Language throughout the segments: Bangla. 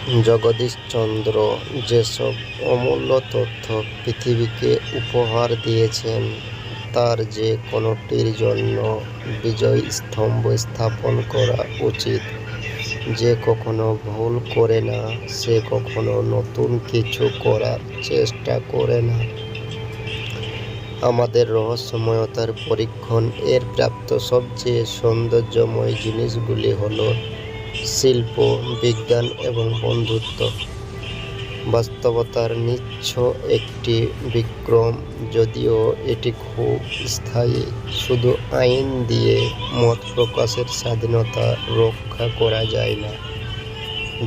জগদীশচন্দ্র যেসব অমূল্য তথ্য পৃথিবীকে উপহার দিয়েছেন, তার যে কোনোটির জন্য বিজয় স্তম্ভ স্থাপন করা উচিত। যে কখনো ভুল করে না, সে কখনো নতুন কিছু করার চেষ্টা করে না। আমাদের রহস্যময়তার পরীক্ষণ এর প্রাপ্ত সবচেয়ে সৌন্দর্যময় জিনিসগুলি হল শিল্প, বিজ্ঞান এবং বন্ধুত্ব। বাস্তবতার নিচ্ছ একটি বিক্রম, যদিও এটি খুব স্থায়ী। শুধু আইন দিয়ে মত প্রকাশের স্বাধীনতা রক্ষা করা যায় না।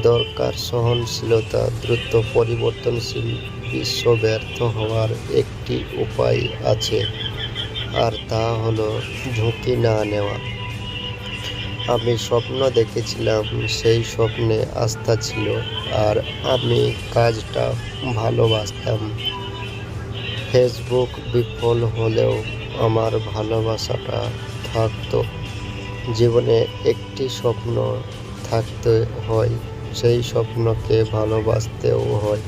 দরকার সহনশীলতা। দ্রুত পরিবর্তনশীল বিশ্ব ব্যর্থ হওয়ার একটি উপায় আছে, আর তা হলো ঝুঁকি না নেওয়া। আমি স্বপ্ন দেখেছিলাম, সেই স্বপ্নে আস্থা ছিল, আর আমি কাজটা ভালোবাসতাম। ফেসবুক বিফল হলেও আমার ভালোবাসাটা থাকতো। জীবনে একটি স্বপ্ন থাকতে হয়, সেই স্বপ্নকে ভালোবাসতেও হয়।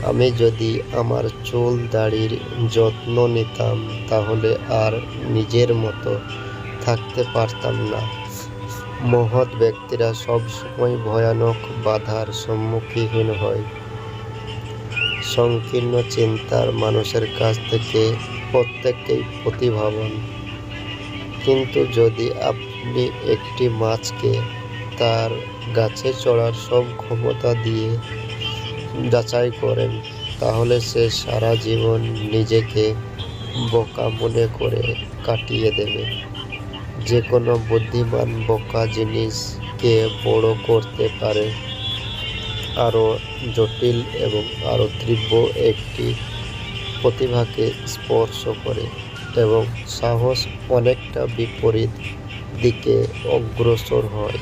আমি যদি আমার চুল দাড়ির যত্ন নিতাম, তাহলে আর নিজের মতো থাকতে পারতাম না। মহৎ ব্যক্তিরা সবসময় ভয়ানক বাধার সম্মুখীন হয়। সংকীর্ণ চিন্তার মানুষের কাছ থেকে প্রত্যেকেই প্রতিভাবান। কিন্তু যদি আপনি একটি মাছকে তার গাছে চড়ার সব ক্ষমতা দিয়ে যাচাই করেন, তাহলে সে সারা জীবন নিজেকে বোকা মনে করে কাটিয়ে দেবে। যে কোনো বুদ্ধিমান বোকা জিনিসকে বড় করতে পারে, আরও জটিল এবং আরও তীব্র একটি প্রতিভাকে স্পর্শ করে, এবং সাহস অনেকটা বিপরীত দিকে অগ্রসর হয়।